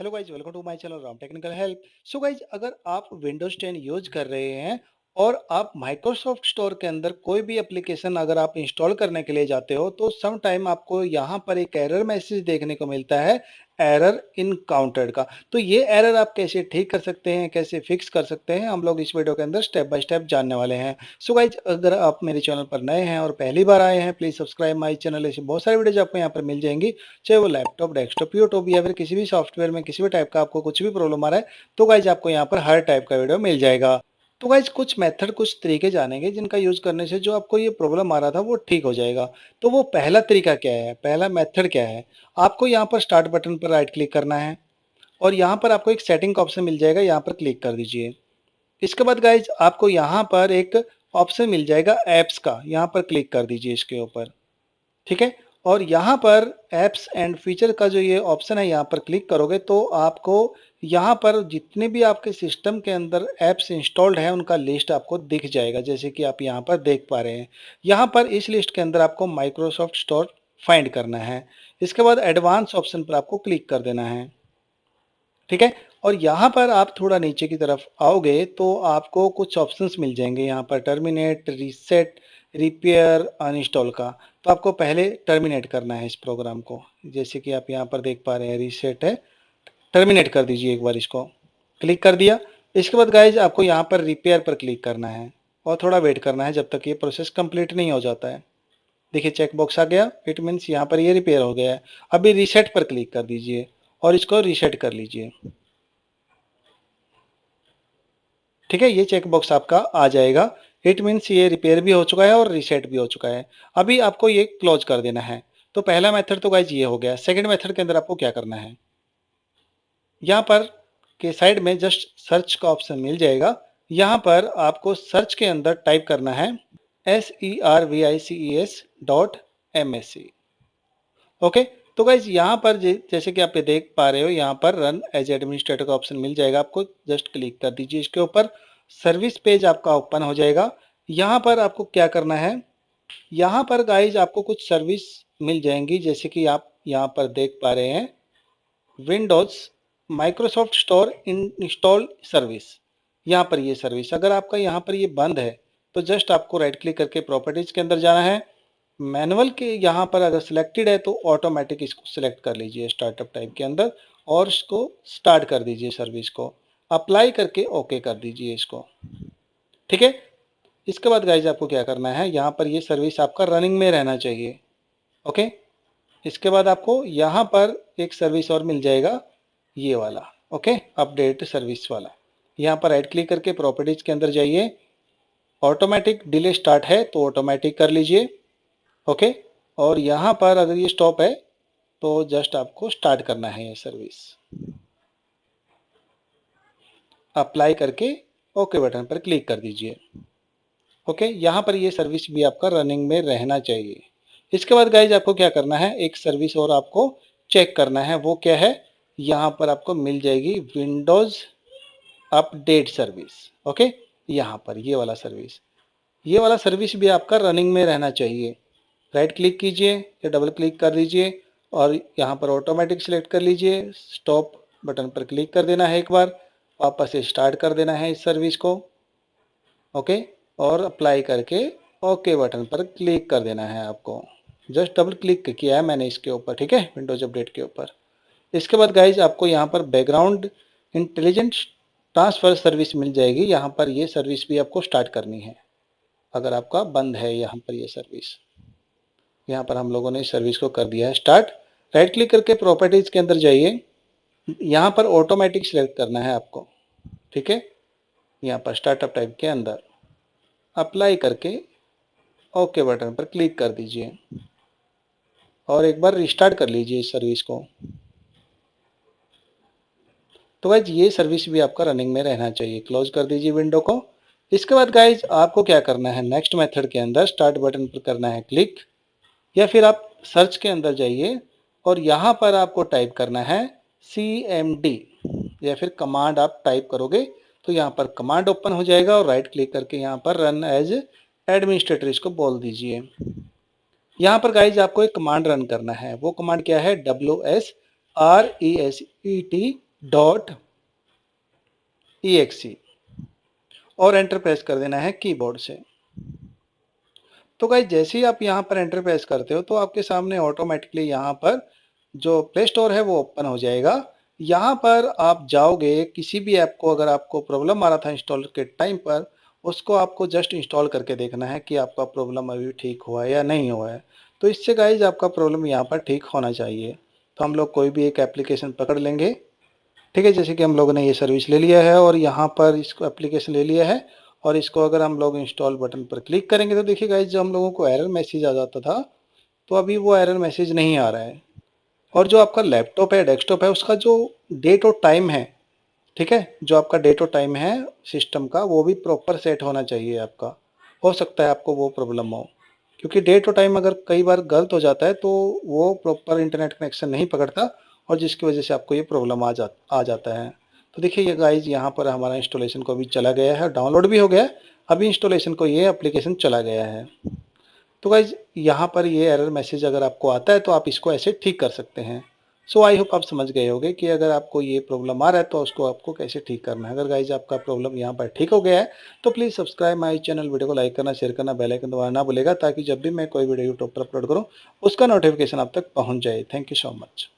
Hello guys, welcome to my channel Ram technical help. So guys, अगर आप Windows 10 use कर रहे हैं और आप माइक्रोसॉफ्ट स्टोर के अंदर कोई भी एप्लीकेशन अगर आप इंस्टॉल करने के लिए जाते हो तो सम टाइम आपको यहाँ पर एक एरर मैसेज देखने को मिलता है, एरर इनकाउंटर्ड का। तो ये एरर आप कैसे ठीक कर सकते हैं, कैसे फिक्स कर सकते हैं, हम लोग इस वीडियो के अंदर स्टेप बाय स्टेप जानने वाले हैं। सो गाइज, अगर आप मेरे चैनल पर नए हैं और पहली बार आए हैं, प्लीज सब्सक्राइब माय चैनल। ऐसे बहुत सारी वीडियोज आपको यहाँ पर मिल जाएंगी, चाहे वो लैपटॉप, डेस्कटॉप, यूट्यूब या फिर किसी भी सॉफ्टवेयर में किसी भी टाइप का आपको कुछ भी प्रॉब्लम आ रहा है तो गाइज आपको यहाँ पर हर टाइप का वीडियो मिल जाएगा। तो गाइज कुछ मेथड, कुछ तरीके जानेंगे जिनका यूज करने से जो आपको ये प्रॉब्लम आ रहा था वो ठीक हो जाएगा। तो वो पहला तरीका क्या है, पहला मेथड क्या है? आपको यहाँ पर स्टार्ट बटन पर राइट क्लिक करना है और यहाँ पर आपको एक सेटिंग का ऑप्शन मिल जाएगा, यहाँ पर क्लिक कर दीजिए। इसके बाद गाइज आपको यहाँ पर एक ऑप्शन मिल जाएगा एप्स का, यहाँ पर क्लिक कर दीजिए इसके ऊपर। ठीक है, और यहाँ पर एप्स एंड फीचर का जो ये ऑप्शन है यहाँ पर क्लिक करोगे तो आपको यहाँ पर जितने भी आपके सिस्टम के अंदर एप्स इंस्टॉल्ड है उनका लिस्ट आपको दिख जाएगा, जैसे कि आप यहाँ पर देख पा रहे हैं। यहाँ पर इस लिस्ट के अंदर आपको माइक्रोसॉफ्ट स्टोर फाइंड करना है। इसके बाद एडवांस ऑप्शन पर आपको क्लिक कर देना है। ठीक है, और यहाँ पर आप थोड़ा नीचे की तरफ आओगे तो आपको कुछ ऑप्शंस मिल जाएंगे, यहाँ पर टर्मिनेट, रीसेट, रिपेयर, अनइंस्टॉल का। तो आपको पहले टर्मिनेट करना है इस प्रोग्राम को, जैसे कि आप यहाँ पर देख पा रहे हैं रीसेट है, टर्मिनेट कर दीजिए एक बार इसको। क्लिक कर दिया। इसके बाद गाइज आपको यहाँ पर रिपेयर पर क्लिक करना है और थोड़ा वेट करना है जब तक ये प्रोसेस कंप्लीट नहीं हो जाता है। देखिए चेक बॉक्स आ गया, इट मीन्स यहाँ पर ये रिपेयर हो गया है। अभी रीसेट पर क्लिक कर दीजिए और इसको रीसेट कर लीजिए। ठीक है, ये चेक बॉक्स आपका आ जाएगा, इट मीन्स ये रिपेयर भी हो चुका है और रीसेट भी हो चुका है। अभी आपको ये क्लोज कर देना है। तो पहला मेथड तो गाइज ये हो गया। सेकंड मेथड के अंदर आपको क्या करना है, यहाँ पर के साइड में जस्ट सर्च का ऑप्शन मिल जाएगा। यहाँ पर आपको सर्च के अंदर टाइप करना है services.msc। ओके, तो गाइज यहाँ पर जैसे कि आप ये देख पा रहे हो, यहाँ पर रन एज एडमिनिस्ट्रेटर का ऑप्शन मिल जाएगा आपको, जस्ट क्लिक कर दीजिए इसके ऊपर। सर्विस पेज आपका ओपन हो जाएगा। यहाँ पर आपको क्या करना है, यहाँ पर गाइज आपको कुछ सर्विस मिल जाएंगी, जैसे कि आप यहाँ पर देख पा रहे हैं Windows Microsoft store install service. यहाँ पर ये सर्विस अगर आपका यहाँ पर ये बंद है तो जस्ट आपको राइट क्लिक करके प्रॉपर्टीज के अंदर जाना है। मैनुअल के यहाँ पर अगर सिलेक्टेड है तो ऑटोमेटिक इसको सिलेक्ट कर लीजिए स्टार्टअप टाइप के अंदर और इसको स्टार्ट कर दीजिए सर्विस को। अप्लाई करके ओके कर दीजिए इसको। ठीक है, इसके बाद गाइज आपको क्या करना है, यहाँ पर ये सर्विस आपका रनिंग में रहना चाहिए। ओके, इसके बाद आपको यहाँ पर एक सर्विस और मिल जाएगा, ये वाला। ओके, अपडेट सर्विस वाला। यहाँ पर राइट क्लिक करके प्रॉपर्टीज के अंदर जाइए, ऑटोमेटिक डिले स्टार्ट है तो ऑटोमेटिक कर लीजिए। ओके, और यहाँ पर अगर ये स्टॉप है तो जस्ट आपको स्टार्ट करना है ये सर्विस। अप्लाई करके ओके बटन पर क्लिक कर दीजिए। ओके, यहाँ पर ये सर्विस भी आपका रनिंग में रहना चाहिए। इसके बाद गाइज आपको क्या करना है, एक सर्विस और आपको चेक करना है, वो क्या है, यहाँ पर आपको मिल जाएगी विंडोज अपडेट सर्विस। ओके, यहाँ पर ये वाला सर्विस, ये वाला सर्विस भी आपका रनिंग में रहना चाहिए। राइट क्लिक कीजिए या डबल क्लिक कर दीजिए और यहाँ पर ऑटोमेटिक सिलेक्ट कर लीजिए, स्टॉप बटन पर क्लिक कर देना है एक बार, वापस से स्टार्ट कर देना है इस सर्विस को। ओके, और अप्लाई करके ओके बटन पर क्लिक कर देना है आपको। जस्ट डबल क्लिक किया है मैंने इसके ऊपर, ठीक है, विंडोज अपडेट के ऊपर। इसके बाद गाइज आपको यहाँ पर बैकग्राउंड इंटेलिजेंट ट्रांसफर सर्विस मिल जाएगी, यहाँ पर ये सर्विस भी आपको स्टार्ट करनी है अगर आपका बंद है यहाँ पर ये सर्विस। यहाँ पर हम लोगों ने इस सर्विस को कर दिया है स्टार्ट। राइट क्लिक करके प्रॉपर्टीज के अंदर जाइए, यहाँ पर ऑटोमेटिक सिलेक्ट करना है आपको। ठीक है, यहाँ पर स्टार्टअप टाइप के अंदर अप्लाई करके ओके बटन पर क्लिक कर दीजिए और एक बार रिस्टार्ट कर लीजिए इस सर्विस को। तो गाइज ये सर्विस भी आपका रनिंग में रहना चाहिए। क्लोज कर दीजिए विंडो को। इसके बाद गाइज आपको क्या करना है, नेक्स्ट मेथड के अंदर स्टार्ट बटन पर करना है क्लिक, या फिर आप सर्च के अंदर जाइए और यहाँ पर आपको टाइप करना है CMD, या फिर कमांड आप टाइप करोगे तो यहाँ पर कमांड ओपन हो जाएगा और राइट क्लिक करके यहाँ पर रन एज एडमिनिस्ट्रेटर इसको बोल दीजिए। यहाँ पर गाइज आपको एक कमांड रन करना है, वो कमांड क्या है, WSRESET डॉट exe और एंटर प्रेस कर देना है कीबोर्ड से। तो गाइस जैसे ही आप यहाँ पर एंटर प्रेस करते हो तो आपके सामने ऑटोमेटिकली यहाँ पर जो प्ले स्टोर है वो ओपन हो जाएगा। यहाँ पर आप जाओगे, किसी भी ऐप को अगर आपको प्रॉब्लम आ रहा था इंस्टॉल के टाइम पर, उसको आपको जस्ट इंस्टॉल करके देखना है कि आपका प्रॉब्लम अभी ठीक हुआ है या नहीं हुआ है। तो इससे गाइज आपका प्रॉब्लम यहाँ पर ठीक होना चाहिए। तो हम लोग कोई भी एक एप्लीकेशन पकड़ लेंगे, ठीक है। जैसे कि हम लोगों ने ये सर्विस ले लिया है और यहाँ पर इसको एप्लीकेशन ले लिया है और इसको अगर हम लोग इंस्टॉल बटन पर क्लिक करेंगे तो देखिए गाइज जो हम लोगों को एरर मैसेज आ जाता था, तो अभी वो एरर मैसेज नहीं आ रहा है। और जो आपका लैपटॉप है, डेस्कटॉप है, उसका जो डेट और टाइम है, ठीक है, जो आपका डेट और टाइम है सिस्टम का, वो भी प्रॉपर सेट होना चाहिए आपका। हो सकता है आपको वो प्रॉब्लम हो, क्योंकि डेट और टाइम अगर कई बार गलत हो जाता है तो वो प्रॉपर इंटरनेट कनेक्शन नहीं पकड़ता और जिसकी वजह से आपको ये प्रॉब्लम आ जाता है। तो देखिए ये गाइज यहाँ पर हमारा इंस्टॉलेशन को अभी चला गया है, डाउनलोड भी हो गया है, अभी इंस्टॉलेशन को ये एप्लीकेशन चला गया है। तो गाइज यहाँ पर ये एरर मैसेज अगर आपको आता है तो आप इसको ऐसे ठीक कर सकते हैं। सो आई होप आप समझ गए होंगे कि अगर आपको ये प्रॉब्लम आ रहा है तो उसको आपको कैसे ठीक करना है। अगर गाइज आपका प्रॉब्लम यहाँ पर ठीक हो गया है तो please subscribe my channel, video को लाइक करना, शेयर करना, बेल आइकन दबाना ना भूलेगा, ताकि जब भी मैं कोई वीडियो यूट्यूब पर अपलोड करूँ उसका नोटिफिकेशन आप तक पहुँच जाए। Thank you so much.